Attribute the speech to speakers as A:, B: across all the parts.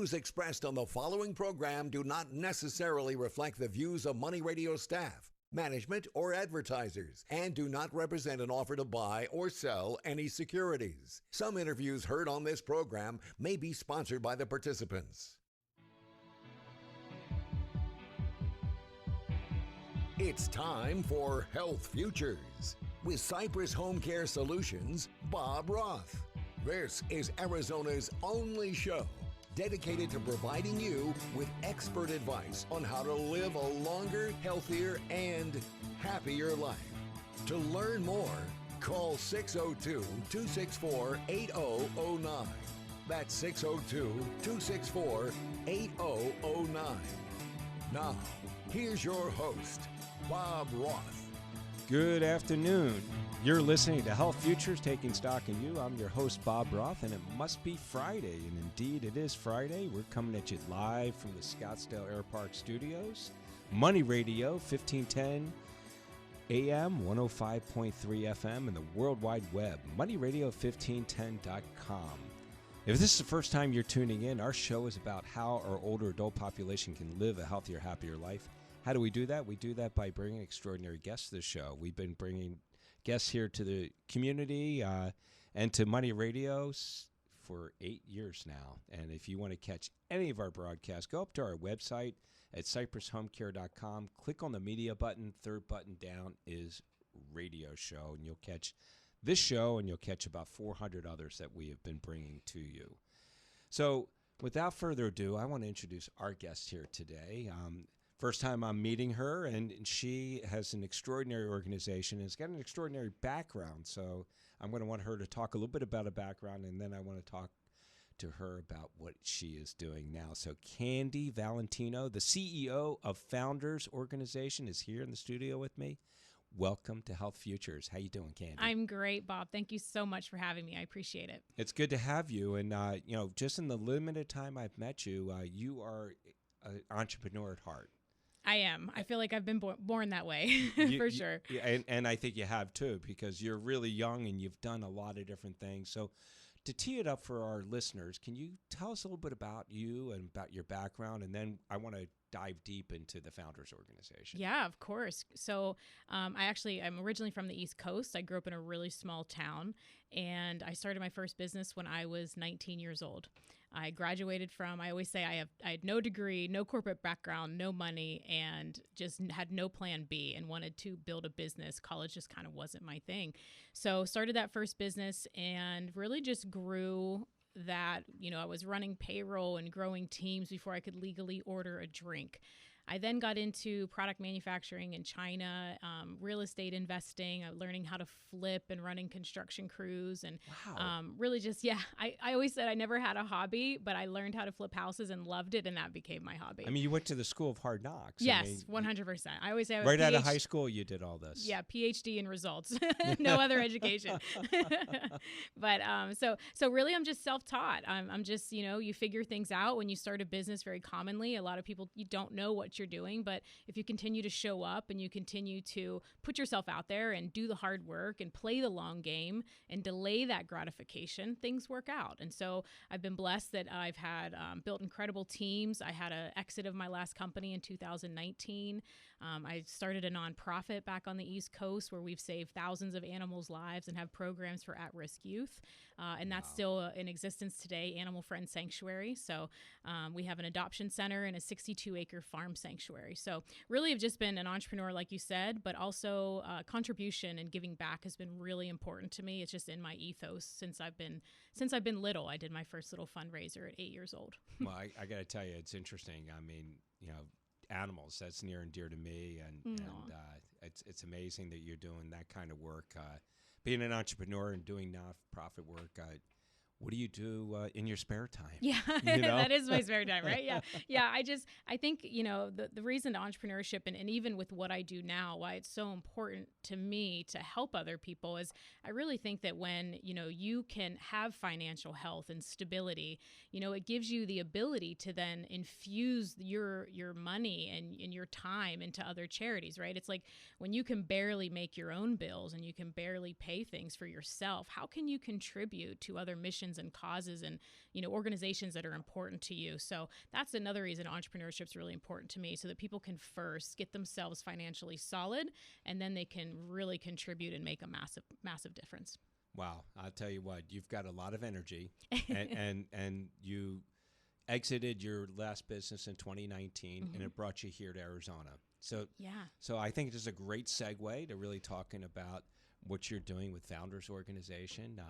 A: views expressed on the following program do not necessarily reflect the views of Money Radio staff, management, or advertisers, and do not represent an offer to buy or sell any securities. Some interviews heard on this program may be sponsored by the participants. It's time for Health Futures with Cypress Home Care Solutions, Bob Roth. This is Arizona's only show dedicated to providing you with expert advice on how to live a longer, healthier, and happier life. To learn more, call 602-264-8009. That's 602-264-8009. Now, here's your host, Bob Roth.
B: Good afternoon. You're listening to Health Futures, Taking Stock in You. I'm your host, Bob Roth, and it must be Friday. And indeed, it is Friday. We're coming at you live from the Scottsdale Air Park Studios. Money Radio, 1510 AM, 105.3 FM, and the World Wide Web, moneyradio1510.com. If this is the first time you're tuning in, our show is about how our older adult population can live a healthier, happier life. How do we do that? We do that by bringing extraordinary guests to the show. We've been bringing guests here to the community and to Money Radio for 8 years now. And if you want to catch any of our broadcasts, go up to our website at cypresshomecare.com. Click on the media button. Third button down is radio show. And you'll catch this show and you'll catch about 400 others that we have been bringing to you. So without further ado, I want to introduce our guest here today. First time I'm meeting her, and she has an extraordinary organization and has got an extraordinary background. So I'm going to want her to talk a little bit about her background, and then I want to talk to her about what she is doing now. So Candy Valentino, the CEO of Founders Organization, is here in the studio with me. Welcome to Health Futures. How you doing, Candy?
C: I'm great, Bob. Thank you so much for having me. I appreciate it.
B: It's good to have you. And, just in the limited time I've met you, you are an entrepreneur at heart.
C: I am. I feel like I've been born that way, for sure.
B: And I think you have, too, because you're really young and you've done a lot of different things. So to tee it up for our listeners, can you tell us a little bit about you and about your background? And then I want to dive deep into the Founders Organization.
C: Yeah, of course. So I'm originally from the East Coast. I grew up in a really small town, and I started my first business when I was 19 years old. I graduated from, I always say I had no degree, no corporate background, no money, and just had no plan B and wanted to build a business. College just kind of wasn't my thing. So started that first business and really just grew that. I was running payroll and growing teams before I could legally order a drink. I then got into product manufacturing in China, real estate investing, learning how to flip and running construction crews. And really just, I always said I never had a hobby, but I learned how to flip houses and loved it, and that became my hobby.
B: I mean, you went to the School of Hard Knocks.
C: Yes, 100%. I always have
B: right out of high school, you did all this.
C: Yeah, PhD in results, no other education. But so really, I'm just self-taught. I'm just, you figure things out when you start a business. Very commonly, a lot of people, you don't know what you're doing, but if you continue to show up and you continue to put yourself out there and do the hard work and play the long game and delay that gratification, things work out. And so I've been blessed that I've had built incredible teams. I had an exit of my last company in 2019. I started a nonprofit back on the East Coast where we've saved thousands of animals' lives and have programs for at-risk youth. And that's still in existence today, Animal Friend Sanctuary. So we have an adoption center and a 62-acre farm sanctuary. So really have just been an entrepreneur, like you said, but also contribution and giving back has been really important to me. It's just in my ethos since I've been little. I did my first little fundraiser at 8 years old.
B: Well, I got to tell you, it's interesting. I mean, animals, that's near and dear to me. And it's amazing that you're doing that kind of work. Being an entrepreneur and doing nonprofit work, what do you do in your spare time?
C: Yeah, that is my spare time, right? Yeah. I think, the reason to entrepreneurship and even with what I do now, why it's so important to me to help other people is I really think that when, you can have financial health and stability, it gives you the ability to then infuse your money and your time into other charities, right? It's like when you can barely make your own bills and you can barely pay things for yourself, how can you contribute to other missions foundations and causes and, organizations that are important to you. So that's another reason entrepreneurship is really important to me, so that people can first get themselves financially solid, and then they can really contribute and make a massive, massive difference.
B: Wow. I'll tell you what, you've got a lot of energy and you exited your last business in 2019 and it brought you here to Arizona. So I think it is a great segue to really talking about what you're doing with Founders Organization.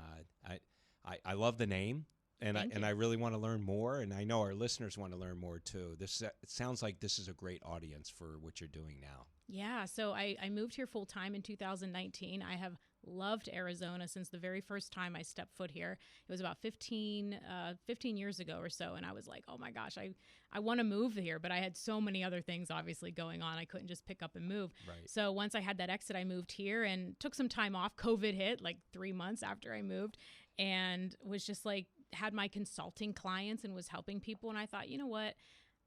B: I love the name, and I really want to learn more, and I know our listeners want to learn more too. It sounds like this is a great audience for what you're doing now.
C: Yeah, so I moved here full time in 2019. I have loved Arizona since the very first time I stepped foot here. It was about 15 years ago or so, and I was like, oh my gosh, I want to move here, but I had so many other things obviously going on. I couldn't just pick up and move.
B: Right.
C: So once I had that exit, I moved here and took some time off. COVID hit like 3 months after I moved, and was just like, had my consulting clients and was helping people. And I thought, you know what?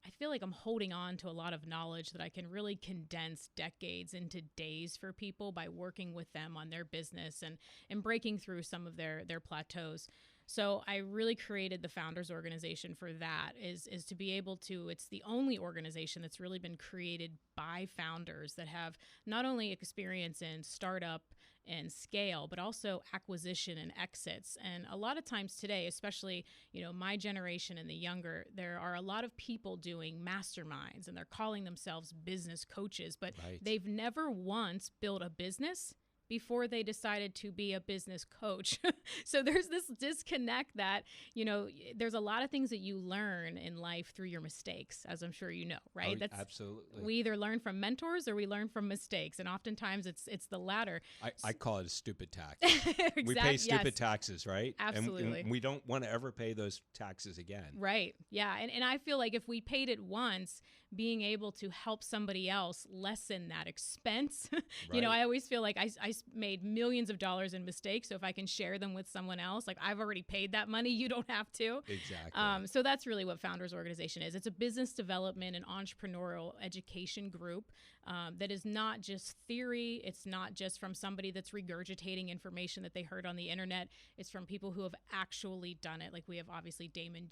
C: I feel like I'm holding on to a lot of knowledge that I can really condense decades into days for people by working with them on their business and breaking through some of their plateaus. So I really created the Founders Organization for that, is to be able to, it's the only organization that's really been created by founders that have not only experience in startup and scale, but also acquisition and exits. And a lot of times today, especially, my generation and the younger, there are a lot of people doing masterminds and they're calling themselves business coaches, but they've never once built a business before they decided to be a business coach. So there's this disconnect that, there's a lot of things that you learn in life through your mistakes, as I'm sure you know, right?
B: Oh, absolutely.
C: We either learn from mentors or we learn from mistakes. And oftentimes it's the latter.
B: I call it a stupid tax.
C: Exactly.
B: We pay stupid taxes, right?
C: Absolutely.
B: And we don't want to ever pay those taxes again.
C: Right. Yeah. And I feel like if we paid it once, being able to help somebody else lessen that expense,
B: Right.
C: I always feel like I made millions of dollars in mistakes. So if I can share them with someone else, like I've already paid that money, you don't have to.
B: Exactly.
C: So that's really what Founders Organization is. It's a business development and entrepreneurial education group that is not just theory. It's not just from somebody that's regurgitating information that they heard on the internet. It's from people who have actually done it. Like we have obviously Damon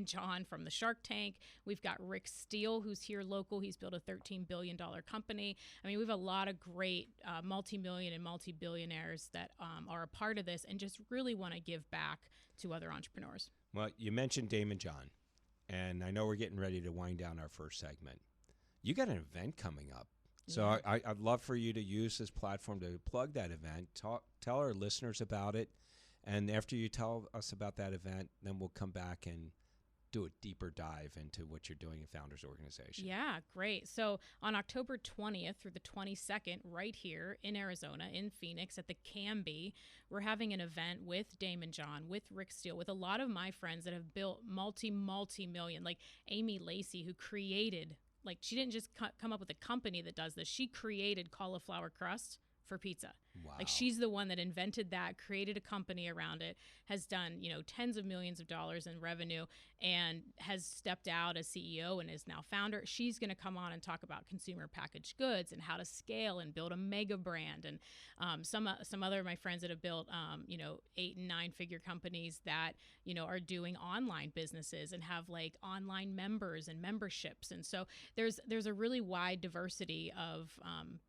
C: John from the Shark Tank. We've got Rick Steele, who's here local. He's built a $13 billion company. I mean, we have a lot of great multi-million and multi-billionaires that are a part of this and just really want to give back to other entrepreneurs.
B: Well, you mentioned Damon John, and I know we're getting ready to wind down our first segment. You got an event coming up. So I'd love for you to use this platform to plug that event, tell our listeners about it, and after you tell us about that event, then we'll come back and do a deeper dive into what you're doing in Founders Organization.
C: Yeah, great. So on October 20th through the 22nd, right here in Arizona, in Phoenix at the Canby, we're having an event with Damon John, with Rick Steele, with a lot of my friends that have built multi-million, like Amy Lacey, who created, like she didn't just come up with a company that does this. She created cauliflower crust for pizza.
B: Wow.
C: Like she's the one that invented that, created a company around it, has done, tens of millions of dollars in revenue, and has stepped out as CEO and is now founder. She's going to come on and talk about consumer packaged goods and how to scale and build a mega brand. And some other of my friends that have built, 8 and 9 figure companies that, are doing online businesses and have like online members and memberships. And so there's a really wide diversity of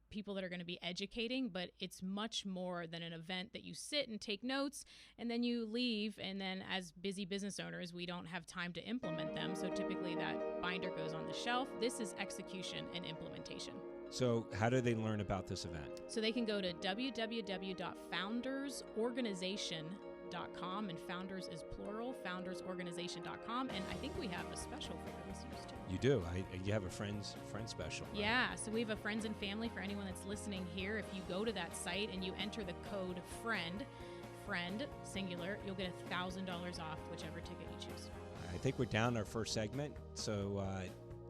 C: people that are going to be educating, but it's much more than an event that you sit and take notes and then you leave. And then as busy business owners, we don't have time to implement them. So typically that binder goes on the shelf. This is execution and implementation.
B: So how do they learn about this event?
C: So they can go to www.foundersorganization.com, and founders is plural, foundersorganization.com. And I think we have a special for your listeners too.
B: You do. You have a friend special. Right?
C: Yeah. So we have a friends and family for anyone that's listening here. If you go to that site and you enter the code friend singular, you'll get $1,000 off whichever ticket you choose.
B: I think we're down our first segment. So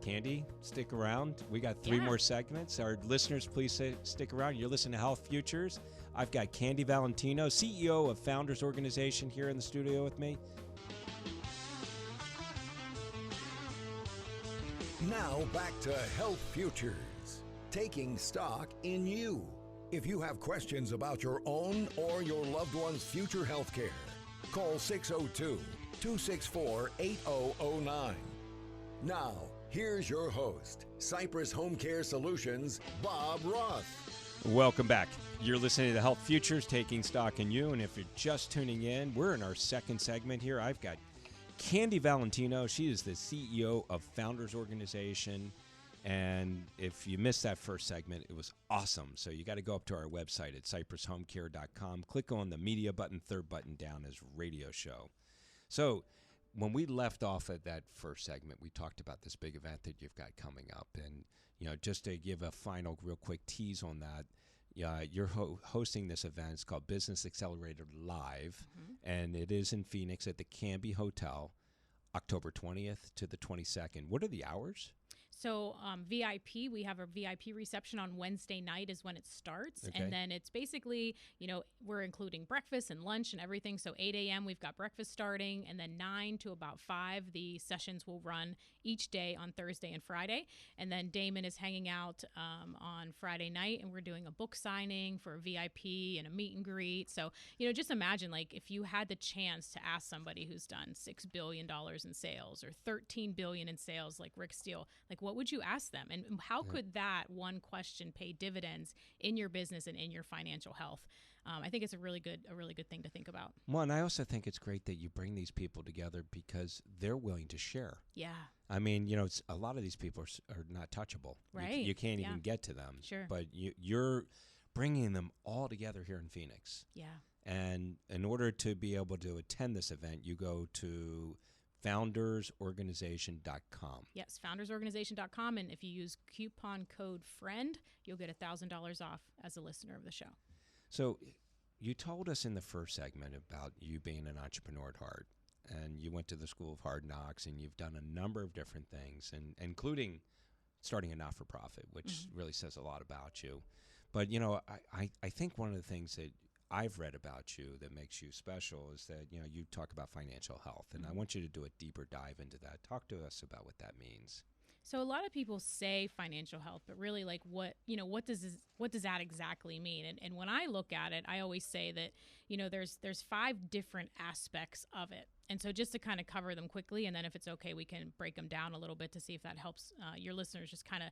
B: Candy, stick around. We got 3 more segments. Our listeners, please stick around. You're listening to Health Futures. I've got Candy Valentino, CEO of Founders Organization, here in the studio with me.
A: Now back to Health Futures, taking stock in you. If you have questions about your own or your loved one's future health care, Call 602-264-8009. Now, here's your host, Cypress Home Care Solutions, Bob Roth.
B: Welcome back. You're listening to Health Futures, Taking Stock in You. And if you're just tuning in, we're in our second segment here. I've got Candy Valentino. She is the CEO of Founders Organization. And if you missed that first segment, it was awesome. So you got to go up to our website at cypresshomecare.com. Click on the media button, third button down as radio show. So when we left off at that first segment, we talked about this big event that you've got coming up. And, you know, just to give a final real quick tease on that, you're hosting this event. It's called Business Accelerator Live, and it is in Phoenix at the Canby Hotel, October 20th to the 22nd. What are the hours?
C: So VIP, we have a VIP reception on Wednesday night is when it starts.
B: Okay.
C: And then it's basically, you know, we're including breakfast and lunch and everything. So 8 a.m. we've got breakfast starting, and then 9 to about 5, the sessions will run each day on Thursday and Friday. And then Damon is hanging out on Friday night, and we're doing a book signing for a VIP and a meet and greet. So, you know, just imagine, like, if you had the chance to ask somebody who's done $6 billion in sales or $13 billion in sales, like Rick Steele, like, what would you ask them? And how could that one question pay dividends in your business and in your financial health? I think it's a really good thing to think about.
B: Well, and I also think it's great that you bring these people together because they're willing to share.
C: Yeah.
B: I mean, you know, a lot of these people are not touchable.
C: Right.
B: You can't even get to them.
C: Sure.
B: But you're bringing them all together here in Phoenix.
C: Yeah.
B: And in order to be able to attend this event, you go to foundersorganization.com.
C: Yes, foundersorganization.com. And if you use coupon code FRIEND, you'll get $1,000 off as a listener of the show.
B: So you told us in the first segment about you being an entrepreneur at heart, and you went to the School of Hard Knocks, and you've done a number of different things, and including starting a not-for-profit, which really says a lot about you. But, you know, I think one of the things that I've read about you that makes you special is that, you know, you talk about financial health, and I want you to do a deeper dive into that. Talk to us about what that means.
C: So a lot of people say financial health, but really, like, what does that exactly mean? And when I look at it, I always say that, you know, there's 5 different aspects of it. And so just to kind of cover them quickly, and then if it's okay, we can break them down a little bit to see if that helps your listeners just kind of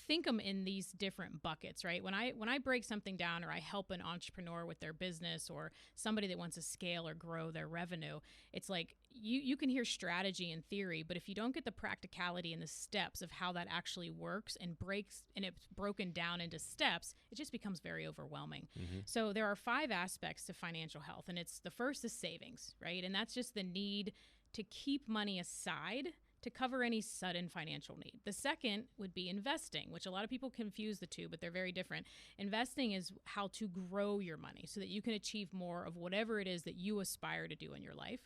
C: think them in these different buckets, right? When I break something down, or I help an entrepreneur with their business, or somebody that wants to scale or grow their revenue, it's like you can hear strategy and theory, but if you don't get the practicality and the steps of how that actually works and it's broken down into steps, it just becomes very overwhelming. So there are 5 aspects to financial health, and the first is savings, right? And that's just the need to keep money aside to cover any sudden financial need. The second would be investing, which a lot of people confuse the two, but they're very different. Investing is how to grow your money so that you can achieve more of whatever it is that you aspire to do in your life.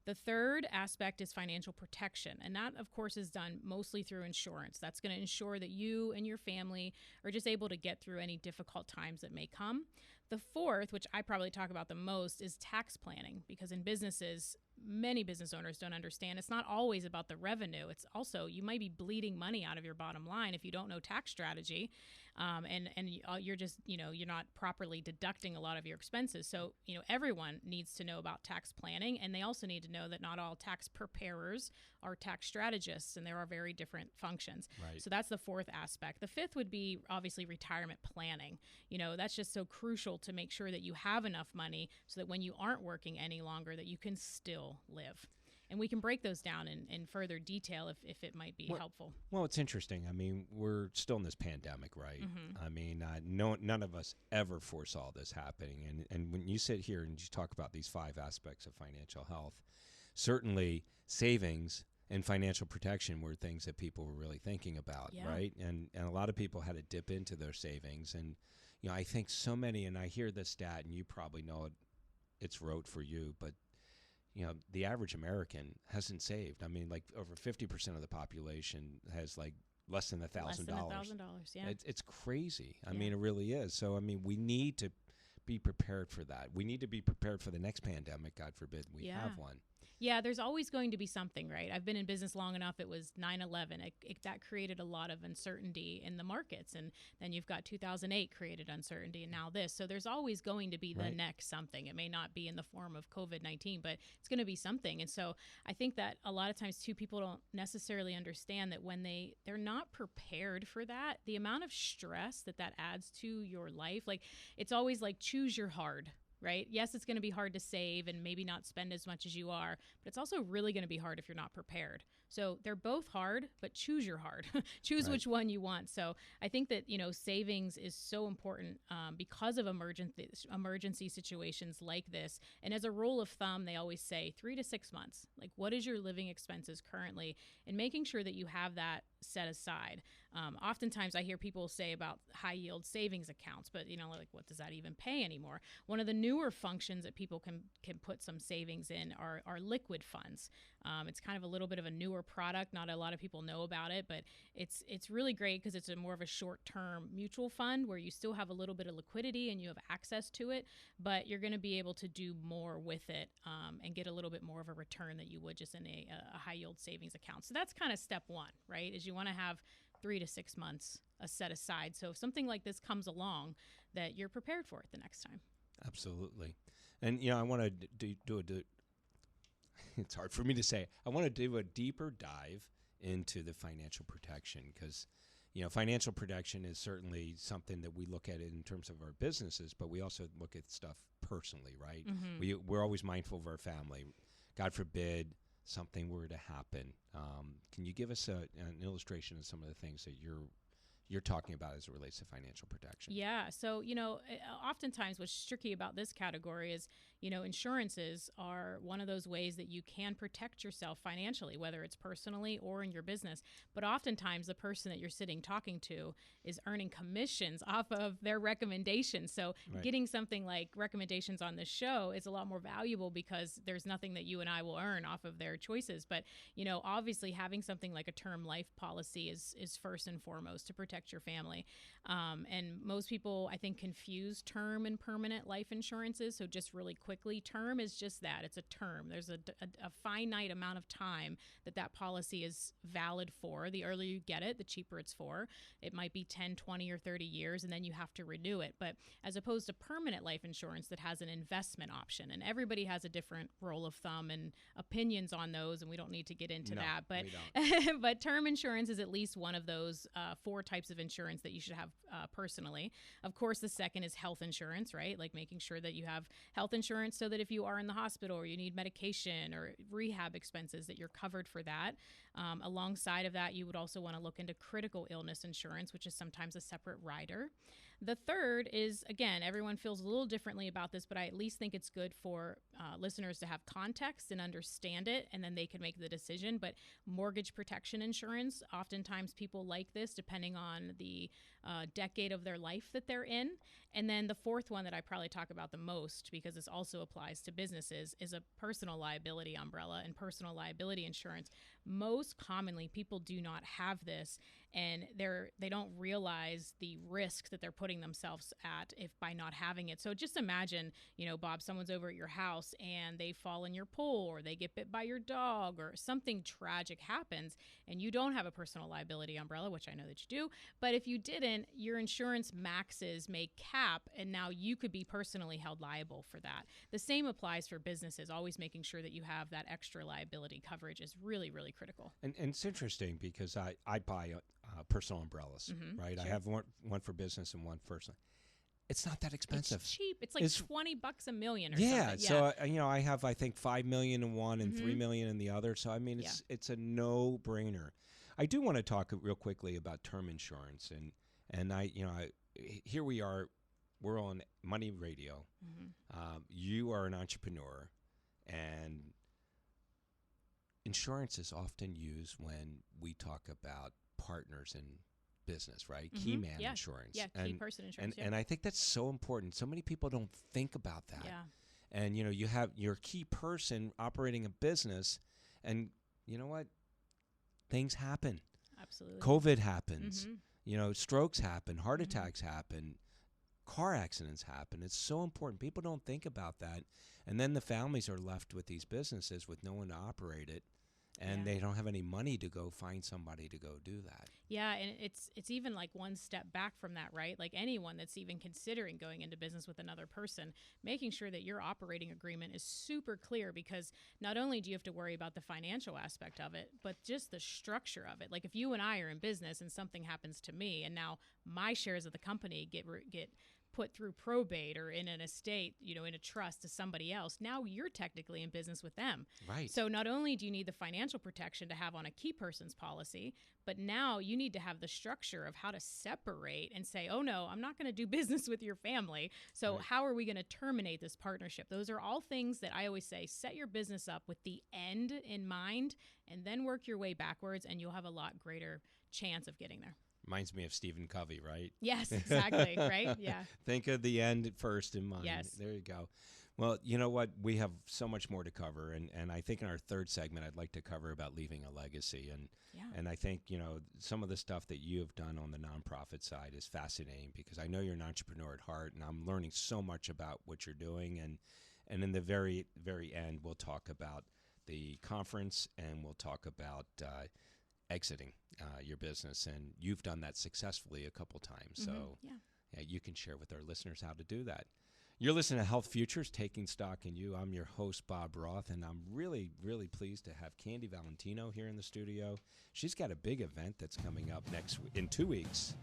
C: The third aspect is financial protection, and that, of course, is done mostly through insurance. That's going to ensure that you and your family are just able to get through any difficult times that may come. The fourth, which I probably talk about the most, is tax planning, because in businesses, many business owners don't understand it's not always about the revenue. It's also, you might be bleeding money out of your bottom line if you don't know tax strategy, and you're just, you know, you're not properly deducting a lot of your expenses. So, you know, everyone needs to know about tax planning, and they also need to know that not all tax preparers are tax strategists, and there are very different functions.
B: Right.
C: So that's the fourth aspect. The fifth would be obviously retirement planning. You know, that's just so crucial to make sure that you have enough money so that when you aren't working any longer, that you can still live. And we can break those down in further detail if it might be helpful.
B: Well, it's interesting. I mean, we're still in this pandemic, right? I mean, none of us ever foresaw this happening. And when you sit here and you talk about these 5 aspects of financial health, certainly savings and financial protection were things that people were really thinking about, right? And a lot of people had to dip into their savings. And, you know, I think so many, and I hear this stat, and you probably know it, it's rote for you, but you know, the average American hasn't saved. I mean, like over 50% of the population has like less than $1,000.
C: Less than $1,000, yeah.
B: It's crazy. I mean, it really is. So, I mean, we need to be prepared for that. We need to be prepared for the next pandemic. God forbid we have one.
C: Yeah, there's always going to be something, right? I've been in business long enough. It was 9/11. That created a lot of uncertainty in the markets. And then you've got 2008 created uncertainty, and now this. So there's always going to be the next something. It may not be in the form of COVID-19, but it's going to be something. And so I think that a lot of times, too, people don't necessarily understand that when they're not prepared for that, the amount of stress that adds to your life, like it's always like choose your hard. Right? Yes, it's going to be hard to save and maybe not spend as much as you are, but it's also really going to be hard if you're not prepared. So they're both hard, but choose your hard. Choose which one you want. So I think that, savings is so important because of emergency situations like this. And as a rule of thumb, they always say 3 to 6 months. Like, what is your living expenses currently? And making sure that you have that set aside. Oftentimes I hear people say about high yield savings accounts, but like, what does that even pay anymore? One of the newer functions that people can put some savings in are liquid funds. It's kind of a little bit of a newer product. Not a lot of people know about it, but it's really great because it's more of a short-term mutual fund where you still have a little bit of liquidity and you have access to it, but you're going to be able to do more with it and get a little bit more of a return that you would just in a high-yield savings account. So that's kind of step one, right, is you want to have 3 to 6 months set aside. So if something like this comes along, that you're prepared for it the next time.
B: Absolutely. And, I want to do it's hard for me to say. I want to do a deeper dive into the financial protection because, financial protection is certainly something that we look at it in terms of our businesses, but we also look at stuff personally, right? Mm-hmm. We're always mindful of our family. God forbid something were to happen. Can you give us an illustration of some of the things that you're talking about as it relates to financial protection?
C: Yeah. So, oftentimes what's tricky about this category is, insurances are one of those ways that you can protect yourself financially, whether it's personally or in your business. But oftentimes the person that you're sitting talking to is earning commissions off of their recommendations. So getting something like recommendations on this show is a lot more valuable because there's nothing that you and I will earn off of their choices. But, obviously having something like a term life policy is first and foremost to protect your family. And most people, I think, confuse term and permanent life insurances. So just really quickly, term is just that. It's a term. There's a finite amount of time that policy is valid for. The earlier you get it, the cheaper it's for. It might be 10, 20, or 30 years, and then you have to renew it. But as opposed to permanent life insurance that has an investment option, and everybody has a different rule of thumb and opinions on those, and we don't need to get into that. But but term insurance is at least one of those 4 types of insurance that you should have personally. Of course, the second is health insurance, right? Like making sure that you have health insurance so that if you are in the hospital or you need medication or rehab expenses, that you're covered for that. Alongside of that, you would also want to look into critical illness insurance, which is sometimes a separate rider. The third is, again, everyone feels a little differently about this, but I at least think it's good for listeners to have context and understand it, and then they can make the decision. But mortgage protection insurance, oftentimes people like this depending on the decade of their life that they're in. And then the fourth one that I probably talk about the most, because this also applies to businesses, is a personal liability umbrella and personal liability insurance. Most commonly, people do not have this, and they don't realize the risk that they're putting themselves at by not having it. So just imagine, Bob, someone's over at your house and they fall in your pool, or they get bit by your dog, or something tragic happens, and you don't have a personal liability umbrella, which I know that you do. But if you didn't, your insurance maxes may cap, and now you could be personally held liable for that. The same applies for businesses. Always making sure that you have that extra liability coverage is really, really critical.
B: And it's interesting because I buy personal umbrellas, right? Sure. I have one for business and one personal. It's not that expensive.
C: It's cheap. It's like $20 a million or
B: something.
C: Yeah.
B: So, I have, I think, $5 million in one and $3 million in the other. So, I mean, it's a no-brainer. I do want to talk real quickly about term insurance. And here we are. We're on Money Radio. You are an entrepreneur, and insurance is often used when we talk about partners in business, right? Key man insurance.
C: Yeah, key person insurance.
B: And I think that's so important. So many people don't think about that.
C: Yeah.
B: And, you have your key person operating a business, and you know what? Things happen.
C: Absolutely.
B: COVID happens. Strokes happen. Heart attacks happen. car accidents happen. It's so important. People don't think about that. And then the families are left with these businesses with no one to operate it. And they don't have any money to go find somebody to go do that.
C: Yeah, and it's even like one step back from that, right? Like anyone that's even considering going into business with another person, making sure that your operating agreement is super clear, because not only do you have to worry about the financial aspect of it, but just the structure of it. Like if you and I are in business and something happens to me, and now my shares of the company get put through probate or in an estate, in a trust to somebody else, now you're technically in business with them.
B: Right.
C: So not only do you need the financial protection to have on a key person's policy, but now you need to have the structure of how to separate and say, oh no, I'm not going to do business with your family. So
B: Right.
C: how are we going to terminate this partnership? Those are all things that I always say, set your business up with the end in mind and then work your way backwards, and you'll have a lot greater chance of getting there.
B: Reminds me of Stephen Covey, right?
C: Yes, exactly. Right? Yeah.
B: Think of the end first in mind.
C: Yes.
B: There you go. Well, you know what? We have so much more to cover. And I think in our third segment, I'd like to cover about leaving a legacy. And I think, some of the stuff that you have done on the nonprofit side is fascinating, because I know you're an entrepreneur at heart, and I'm learning so much about what you're doing. And in the very, very end, we'll talk about the conference, and we'll talk about exiting your business, and you've done that successfully a couple times.
C: Mm-hmm.
B: So
C: Yeah.
B: you can share with our listeners how to do that. You're listening to Health Futures, Taking Stock in You. I'm your host, Bob Roth, and I'm really, really pleased to have Candy Valentino here in the studio. She's got a big event that's coming up in 2 weeks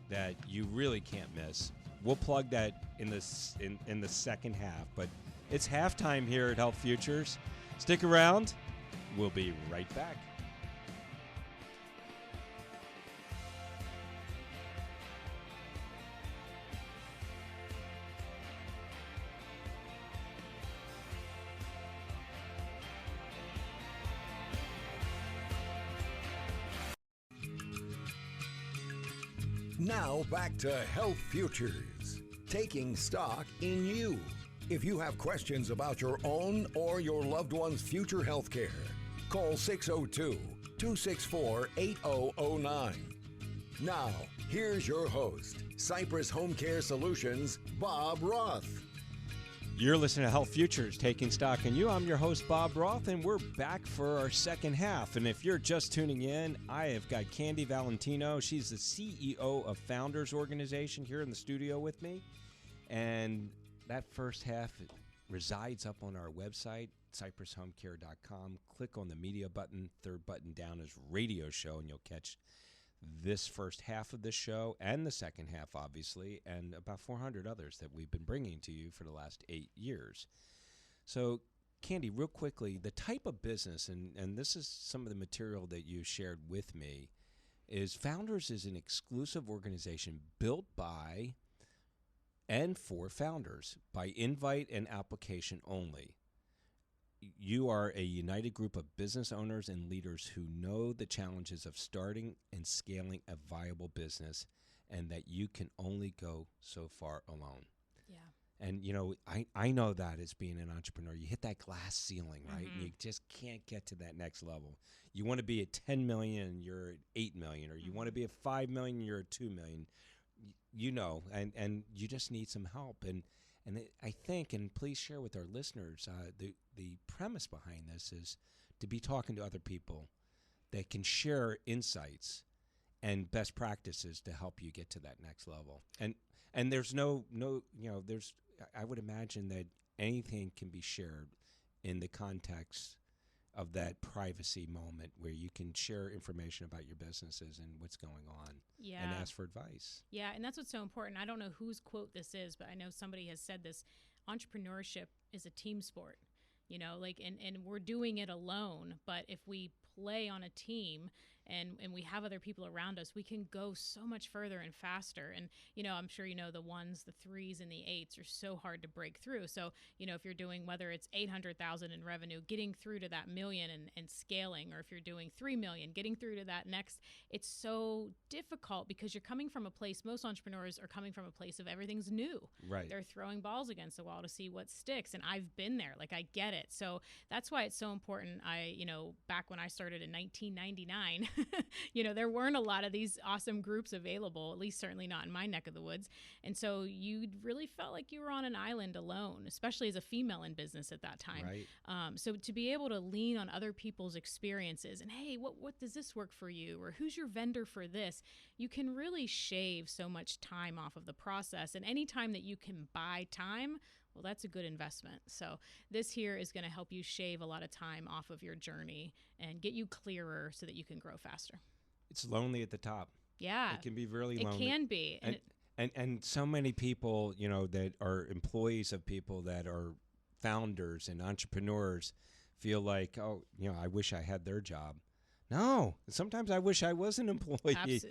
B: that you really can't miss. We'll plug that in the second half, but it's halftime here at Health Futures. Stick around. We'll be right back.
A: Now back to Health Futures, taking stock in you. If you have questions about your own or your loved one's future health care, call 602-264-8009. Now, here's your host, Cypress Home Care Solutions, Bob Roth.
B: You're listening to Health Futures, Taking Stock in You. I'm your host, Bob Roth, and we're back for our second half. And if you're just tuning in, I have got Candy Valentino. She's the CEO of Founders Organization here in the studio with me. And that first half resides up on our website, cypresshomecare.com. Click on the media button. Third button down is radio show, and you'll catch this first half of the show and the second half, obviously, and about 400 others that we've been bringing to you for the last 8 years. So, Candy, real quickly, the type of business, and this is some of the material that you shared with me, is Founders is an exclusive organization built by and for founders by invite and application only. You are a united group of business owners and leaders who know the challenges of starting and scaling a viable business, and that you can only go so far alone.
C: Yeah.
B: And, I know that as being an entrepreneur, you hit that glass ceiling, right? And you just can't get to that next level. You want to be at 10 million and you're at 8 million, or you want to be at 5 million and you're at 2 million, and you just need some help. And I think, and please share with our listeners, the premise behind this is to be talking to other people that can share insights and best practices to help you get to that next level. And there's I would imagine that anything can be shared in the context of that privacy moment where you can share information about your businesses and what's going on.
C: Yeah.
B: And ask for advice.
C: Yeah, and that's what's so important. I don't know whose quote this is, but I know somebody has said this. Entrepreneurship is a team sport, and we're doing it alone. But if we play on a team and we have other people around us, we can go so much further and faster. And, I'm sure the ones, the 3s and the 8s are so hard to break through. So, if you're doing, whether it's 800,000 in revenue, getting through to that million and scaling, or if you're doing 3 million, getting through to that next, it's so difficult because you're coming from a place, most entrepreneurs are coming from a place of everything's new.
B: Right.
C: They're throwing balls against the wall to see what sticks. And I've been there, I get it. So that's why it's so important. Back when I started in 1999, There weren't a lot of these awesome groups available, at least certainly not in my neck of the woods. And so you really felt like you were on an island alone, especially as a female in business at that time.
B: Right.
C: So to be able to lean on other people's experiences and, hey, what does this work for you? Or who's your vendor for this? You can really shave so much time off of the process. And any time that you can buy time, well, that's a good investment. So this here is going to help you shave a lot of time off of your journey and get you clearer so that you can grow faster.
B: It's lonely at the top.
C: Yeah.
B: It can be really lonely.
C: It can be.
B: And so many people, that are employees of people that are founders and entrepreneurs feel like, I wish I had their job. No, sometimes I wish I was an employee.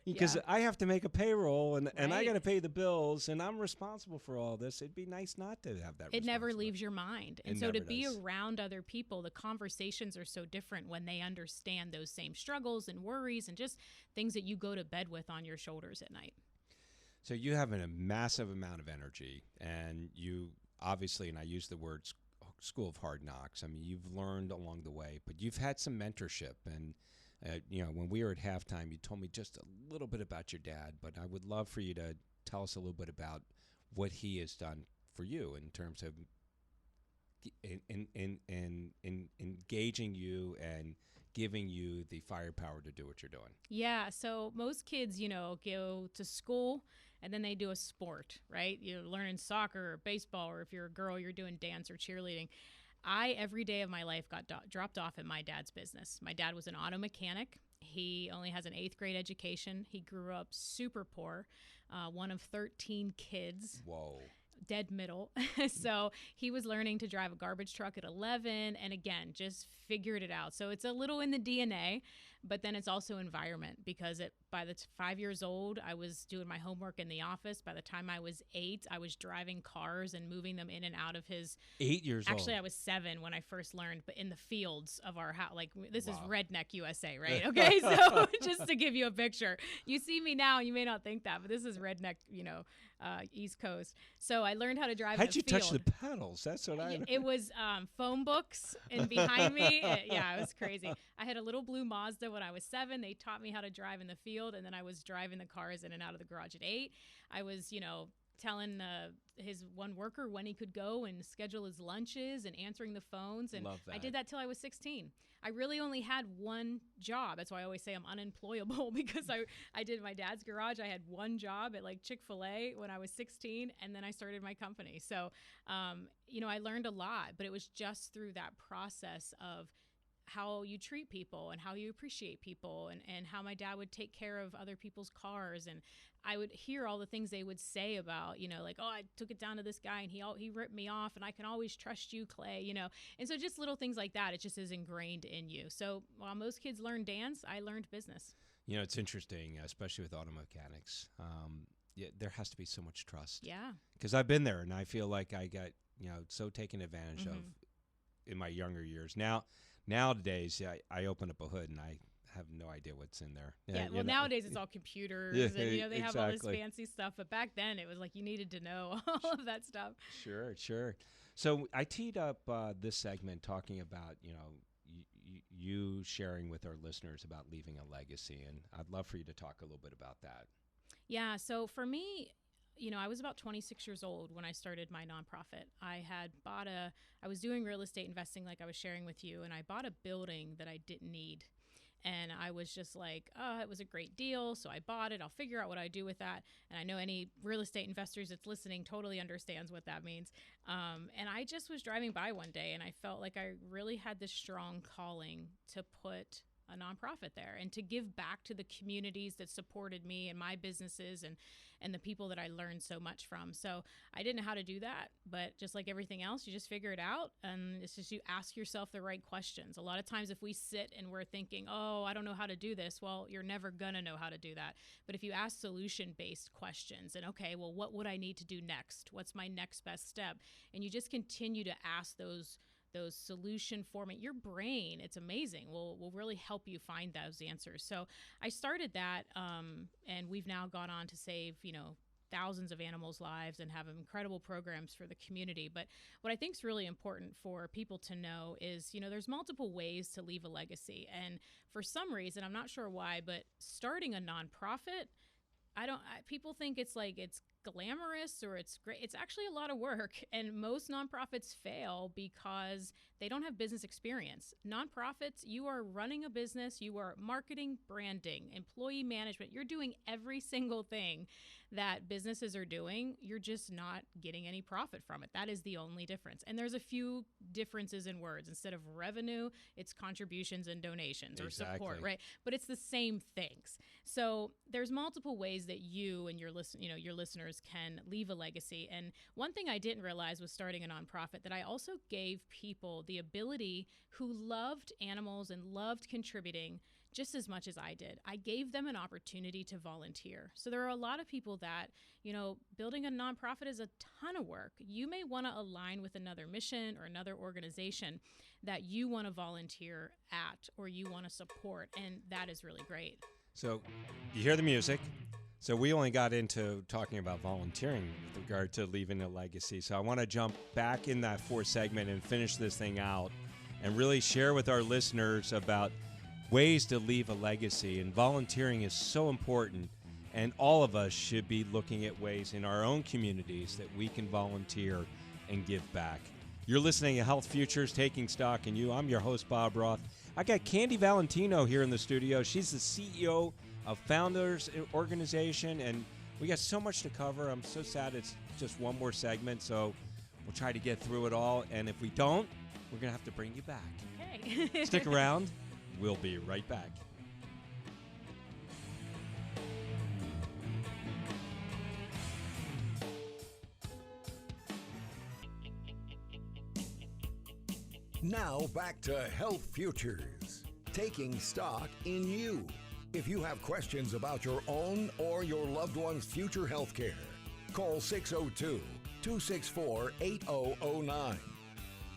B: Because I have to make a payroll and I got to pay the bills and I'm responsible for all this. It'd be nice not to have that.
C: It never leaves your mind. And so to be around other people, the conversations are so different when they understand those same struggles and worries and just things that you go to bed with on your shoulders at night.
B: So you have a massive amount of energy and you obviously, and I use the words School of Hard Knocks. I mean, you've learned along the way, but you've had some mentorship. And, when we were at halftime, you told me just a little bit about your dad, but I would love for you to tell us a little bit about what he has done for you in terms of in engaging you and giving you the firepower to do what you're doing.
C: Yeah. So most kids, go to school and then they do a sport, right? You're learning soccer or baseball, or if you're a girl, you're doing dance or cheerleading. Every day of my life got dropped off at my dad's business. My dad was an auto mechanic. He only has an 8th grade education. He grew up super poor, one of 13 kids.
B: Whoa.
C: Dead middle. So he was learning to drive a garbage truck at 11 and again, just figured it out. So it's a little in the DNA, but then it's also environment because by the 5 years old, I was doing my homework in the office. By the time I was 8, I was driving cars and moving them in and out of his
B: 8 years old.
C: Actually, I was 7 when I first learned, but in the fields of our house, this is
B: Wow.
C: redneck USA, right? Okay. So just to give you a picture, you see me now, you may not think that, but this is redneck, East Coast. So I learned how to drive.
B: How'd you touch the
C: field.
B: pedals? That's what I.
C: It was phone books, and behind me, it was crazy. I had a little blue Mazda when I was 7. They taught me how to drive in the field, and then I was driving the cars in and out of the garage at 8. I was, telling his one worker when he could go and schedule his lunches and answering the phones. And
B: Love that.
C: I did that till I was 16. I really only had one job. That's why I always say I'm unemployable because I did my dad's garage. I had one job at Chick-fil-A when I was 16, and then I started my company. So, I learned a lot, but it was just through that process of how you treat people and how you appreciate people and how my dad would take care of other people's cars. And I would hear all the things they would say about, I took it down to this guy and he ripped me off and I can always trust you, Clay, And so just little things like that, it just is ingrained in you. So while most kids learn dance, I learned business.
B: It's interesting, especially with auto mechanics. There has to be so much trust.
C: Yeah.
B: Because I've been there and I feel like I got, so taken advantage of in my younger years. Nowadays, I open up a hood and I have no idea what's in there.
C: Yeah, well, nowadays it's all computers and, they have all this fancy stuff. But back then it was like you needed to know all of that stuff.
B: Sure. So I teed up this segment talking about, you sharing with our listeners about leaving a legacy. And I'd love for you to talk a little bit about that.
C: Yeah, so for me, I was about 26 years old when I started my nonprofit. I was doing real estate investing like I was sharing with you, and I bought a building that I didn't need. And I was just like, oh, it was a great deal, so I bought it. I'll figure out what I do with that. And I know any real estate investors that's listening totally understands what that means. And I just was driving by one day, and I felt like I really had this strong calling to put a nonprofit there and to give back to the communities that supported me and my businesses and the people that I learned so much from. So I didn't know how to do that, but just like everything else, you just figure it out. And it's just you ask yourself the right questions. A lot of times if we sit and we're thinking, oh, I don't know how to do this, well, you're never going to know how to do that. But if you ask solution-based questions and, okay, well, what would I need to do next? What's my next best step? And you just continue to ask those solution forming, your brain, it's amazing, will really help you find those answers. So I started that, and we've now gone on to save, thousands of animals' lives and have incredible programs for the community. But what I think is really important for people to know is, there's multiple ways to leave a legacy. And for some reason, I'm not sure why, but starting a nonprofit, people think it's glamorous or it's great. It's actually a lot of work, and most nonprofits fail because they don't have business experience. Nonprofits, you are running a business, you are marketing, branding, employee management. You're doing every single thing that businesses are doing. You're just not getting any profit from it. That is the only difference. And there's a few differences in words. Instead of revenue, it's contributions and donations or support, right? But it's the same things. So there's multiple ways that you and your listeners can leave a legacy. And one thing I didn't realize was starting a nonprofit that I also gave people the ability who loved animals and loved contributing just as much as I did. I gave them an opportunity to volunteer. So there are a lot of people that, building a nonprofit is a ton of work. You may want to align with another mission or another organization that you want to volunteer at or you want to support. And that is really great.
B: So you hear the music. So we only got into talking about volunteering with regard to leaving a legacy. So I want to jump back in that fourth segment and finish this thing out and really share with our listeners about ways to leave a legacy. And volunteering is so important, and all of us should be looking at ways in our own communities that we can volunteer and give back. You're listening to Health Futures, Taking Stock in You. I'm your host, Bob Roth. I got Candy Valentino here in the studio. She's the CEO of Founders Organization, and we got so much to cover. I'm so sad it's just one more segment, so we'll try to get through it all. And if we don't, we're going to have to bring you back.
C: Okay.
B: Stick around. We'll be right back.
A: Now back to Health Futures, taking stock in you. If you have questions about your own or your loved one's future health care, call 602-264-8009.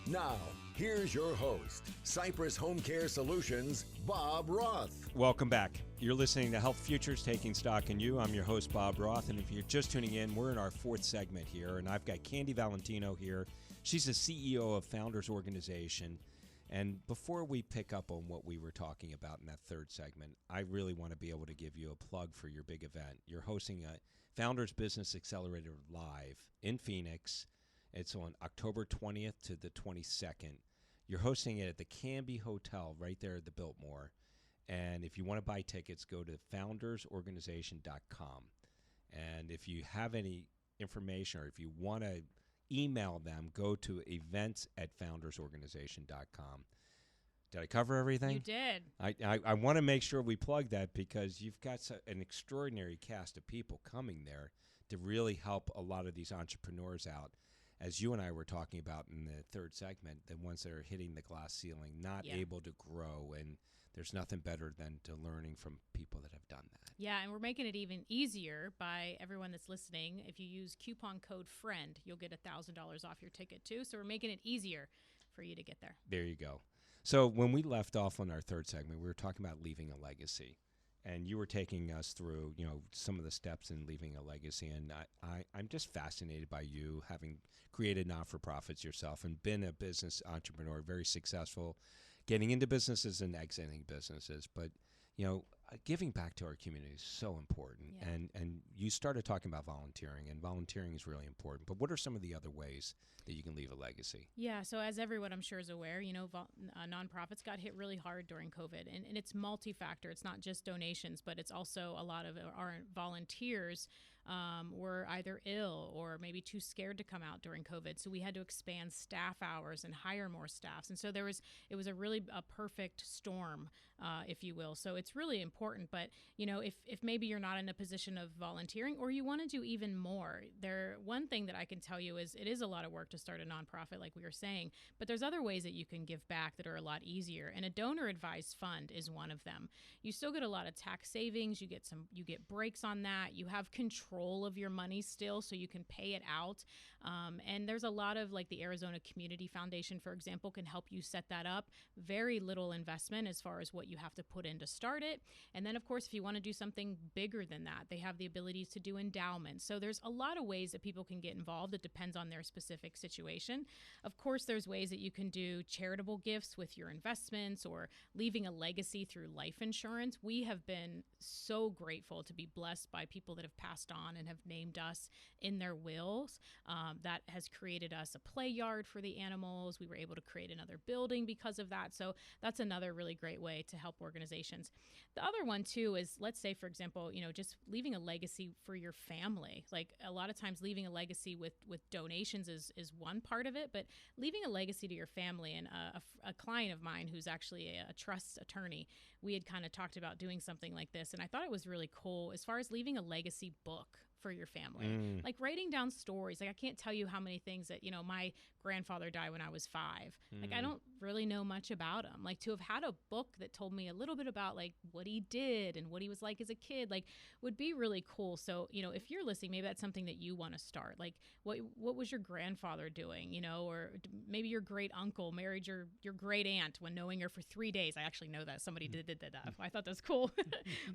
A: Now, here's your host, Cypress Home Care Solutions, Bob Roth.
B: Welcome back. You're listening to Health Futures, Taking Stock in You. I'm your host, Bob Roth, and if you're just tuning in, we're in our fourth segment here, and I've got Candy Valentino here. She's the CEO of Founders Organization. And before we pick up on what we were talking about in that third segment, I really want to be able to give you a plug for your big event. You're hosting a Founders Business Accelerator Live in Phoenix. It's on October 20th to the 22nd. You're hosting it at the Canby Hotel right there at the Biltmore. And if you want to buy tickets, go to foundersorganization.com. And if you have any information or if you want to email them, go to events@foundersorganization.com. Did I cover everything?
C: You did.
B: I want to make sure we plug that because you've got an extraordinary cast of people coming there to really help a lot of these entrepreneurs out. As you and I were talking about in the third segment, the ones that are hitting the glass ceiling, not able to grow, and there's nothing better than to learning from people that have done that.
C: Yeah, and we're making it even easier by everyone that's listening. If you use coupon code FRIEND, you'll get $1,000 off your ticket too. So we're making it easier for you to get there.
B: There you go. So when we left off on our third segment, we were talking about leaving a legacy. And you were taking us through, some of the steps in leaving a legacy. And I'm just fascinated by you having created not-for-profits yourself and been a business entrepreneur, very successful, getting into businesses and exiting businesses. But, giving back to our community is so important.
C: Yeah.
B: And you started talking about volunteering, and volunteering is really important. But what are some of the other ways that you can leave a legacy?
C: Yeah, so as everyone I'm sure is aware, nonprofits got hit really hard during COVID, and it's multi-factor. It's not just donations, but it's also a lot of our volunteers were either ill or maybe too scared to come out during COVID. So we had to expand staff hours and hire more staffs. And so it was a really a perfect storm, if you will. So it's really important. But, if maybe you're not in a position of volunteering or you want to do even more, one thing that I can tell you is it is a lot of work to start a nonprofit, like we were saying, but there's other ways that you can give back that are a lot easier. And a donor advised fund is one of them. You still get a lot of tax savings. You get breaks on that. You have control control of your money still, so you can pay it out. And there's a lot of, like, the Arizona Community Foundation, for example, can help you set that up. Very little investment as far as what you have to put in to start it. And then, of course, if you want to do something bigger than that, they have the ability to do endowments. So there's a lot of ways that people can get involved. It depends on their specific situation. Of course, there's ways that you can do charitable gifts with your investments or leaving a legacy through life insurance. We have been so grateful to be blessed by people that have passed on and have named us in their wills. That has created us a play yard for the animals. We were able to create another building because of that. So that's another really great way to help organizations. The other one too is, let's say, for example, just leaving a legacy for your family. Like, a lot of times leaving a legacy with donations is one part of it, but leaving a legacy to your family. And a client of mine who's actually a trust attorney, we had kind of talked about doing something like this, and I thought it was really cool as far as leaving a legacy book for your family. Like, writing down stories. Like, I can't tell you how many things that, my grandfather died when I was 5. Like, I don't really know much about him. Like, to have had a book that told me a little bit about, like, what he did and what he was like as a kid, like, would be really cool. So, if you're listening, maybe that's something that you want to start. Like, what was your grandfather doing, or maybe your great uncle married your great aunt when knowing her for 3 days. I actually know that somebody did that. I thought that was cool.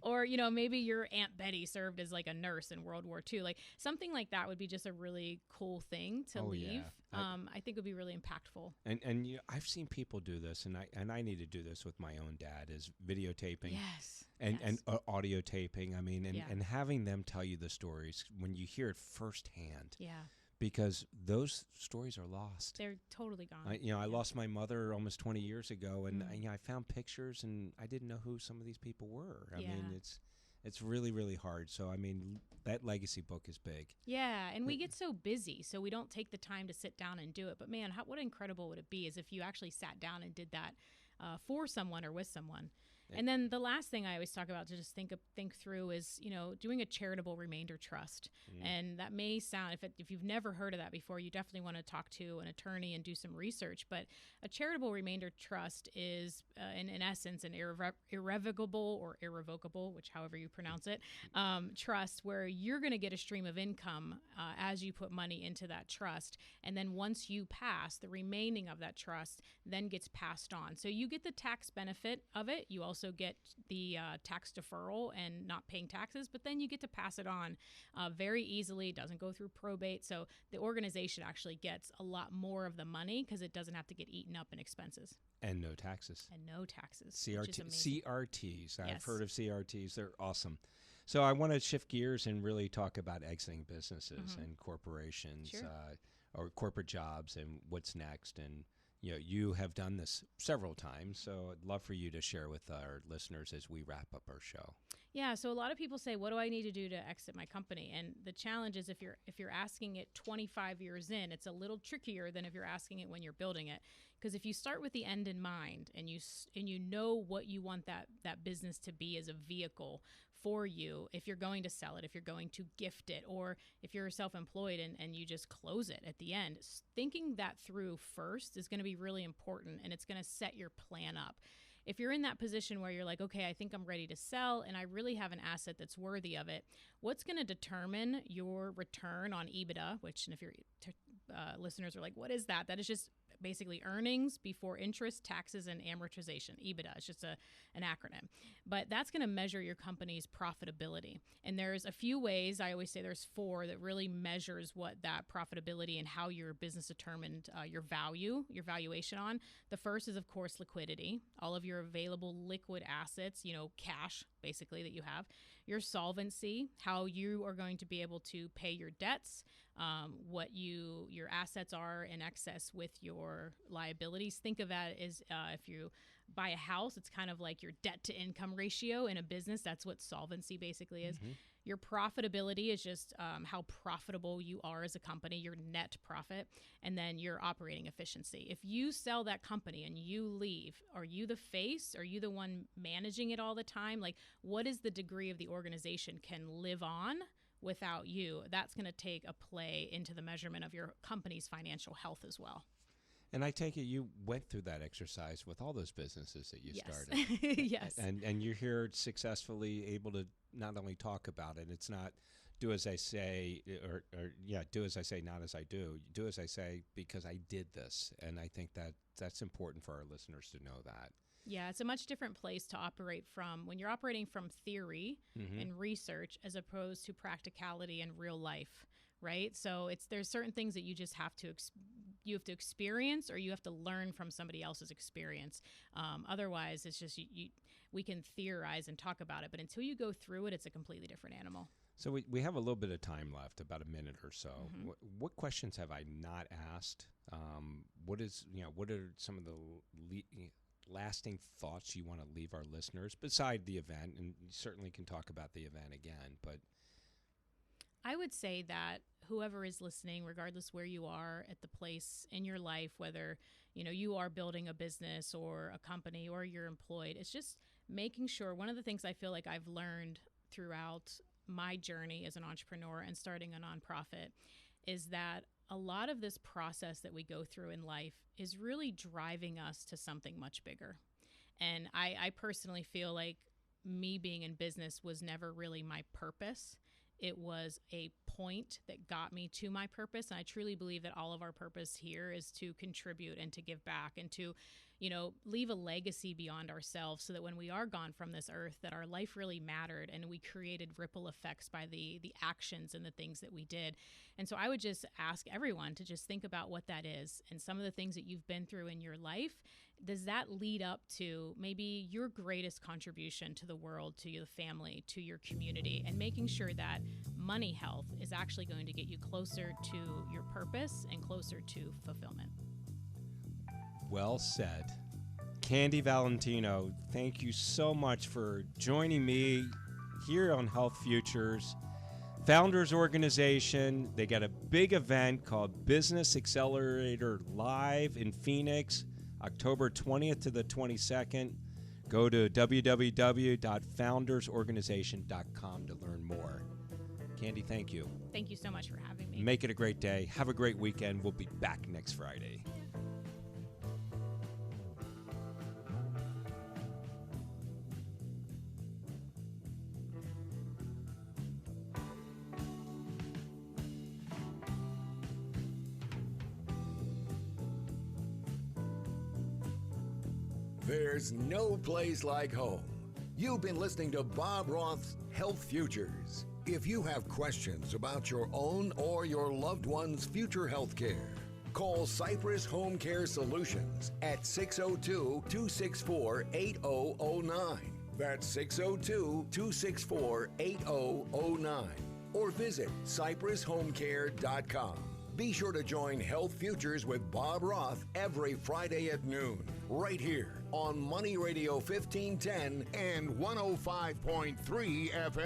C: Or, maybe your Aunt Betty served as, like, a nurse in World War II. Like, something like that would be just a really cool thing to leave.
B: Yeah.
C: I think would be really impactful.
B: And I've seen people do this, and I need to do this with my own dad, is videotaping.
C: Yes.
B: And audio taping. I mean, and having them tell you the stories when you hear it firsthand.
C: Yeah.
B: Because those stories are lost.
C: They're totally gone.
B: I lost my mother almost 20 years ago, and I found pictures, and I didn't know who some of these people were. I mean, it's really, really hard. So, I mean, that legacy book is big.
C: Yeah, and we get so busy, so we don't take the time to sit down and do it. But, man, what incredible would it be is if you actually sat down and did that for someone or with someone. And then the last thing I always talk about to just think through is, doing a charitable remainder trust. And that may sound, if you've never heard of that before, you definitely want to talk to an attorney and do some research. But a charitable remainder trust is, in essence, an irrevocable or irrevocable, however you pronounce it, trust where you're going to get a stream of income as you put money into that trust. And then once you pass, the remaining of that trust then gets passed on. So you get the tax benefit of it. You also get the tax deferral and not paying taxes, but then you get to pass it on very easily. It doesn't go through probate. So the organization actually gets a lot more of the money because it doesn't have to get eaten up in expenses.
B: And no taxes. CRTs. I've
C: Yes.
B: heard of CRTs. They're awesome. So I want to shift gears and really talk about exiting businesses and corporations.
C: Sure.
B: Or corporate jobs and what's next. And you have done this several times, so I'd love for you to share with our listeners as we wrap up our show.
C: Yeah, so a lot of people say, what do I need to do to exit my company? And the challenge is if you're asking it 25 years in, it's a little trickier than if you're asking it when you're building it. Because if you start with the end in mind and you know what you want that business to be as a vehicle for you, if you're going to sell it, if you're going to gift it, or if you're self-employed and you just close it at the end, thinking that through first is going to be really important, and it's going to set your plan up. If you're in that position where you're like, okay, I think I'm ready to sell and I really have an asset that's worthy of it, what's going to determine your return on EBITDA, which, and if your listeners are like, what is that? That is just basically earnings before interest, taxes, and amortization. EBITDA is just an acronym. But that's going to measure your company's profitability. And there's a few ways, I always say there's 4, that really measures what that profitability and how your business determined your valuation on. The first is, of course, liquidity. All of your available liquid assets, cash, basically, that you have. Your solvency, how you are going to be able to pay your debts, what your assets are in excess with your liabilities. Think of that as if you buy a house, it's kind of like your debt to income ratio in a business. That's what solvency basically is. Mm-hmm. Your profitability is just how profitable you are as a company, your net profit, and then your operating efficiency. If you sell that company and you leave, are you the face? Are you the one managing it all the time? Like, what is the degree of the organization can live on without you? That's going to take a play into the measurement of your company's financial health as well.
B: And I take it you went through that exercise with all those businesses that you started.
C: Yes.
B: And you're here successfully able to not only talk about it, it's not do as I say, do as I say, not as I do. Do as I say because I did this, and I think that that's important for our listeners to know that.
C: Yeah, it's a much different place to operate from when you're operating from theory and research as opposed to practicality and real life, right? So there's certain things that you just have to you have to experience, or you have to learn from somebody else's experience. Otherwise, it's just we can theorize and talk about it, but until you go through it, it's a completely different animal.
B: So we have a little bit of time left, about a minute or so. What questions have I not asked? What are some of the lasting thoughts you want to leave our listeners beside the event? And you certainly can talk about the event again, but
C: I would say that whoever is listening, regardless where you are at the place in your life, whether you are building a business or a company or you're employed, it's just making sure. One of the things I feel like I've learned throughout my journey as an entrepreneur and starting a nonprofit is that a lot of this process that we go through in life is really driving us to something much bigger. And I personally feel like me being in business was never really my purpose. It was a point that got me to my purpose. And I truly believe that all of our purpose here is to contribute and to give back and to, leave a legacy beyond ourselves so that when we are gone from this earth, that our life really mattered and we created ripple effects by the actions and the things that we did. And so I would just ask everyone to just think about what that is and some of the things that you've been through in your life. Does that lead up to maybe your greatest contribution to the world, to your family, to your community, and making sure that money health is actually going to get you closer to your purpose and closer to fulfillment?
B: Well said. Candy Valentino, thank you so much for joining me here on Health Futures. Founders Organization, they got a big event called Business Accelerator Live in Phoenix, October 20th to the 22nd. Go to www.foundersorganization.com to learn more. Candy, thank you.
C: Thank you so much for having me.
B: Make it a great day. Have a great weekend. We'll be back next Friday.
A: There's no place like home. You've been listening to Bob Roth's Health Futures. If you have questions about your own or your loved one's future health care, call Cypress Home Care Solutions at 602-264-8009. That's 602-264-8009. Or visit cypresshomecare.com. Be sure to join Health Futures with Bob Roth every Friday at noon, right here on Money Radio 1510 and 105.3 FM.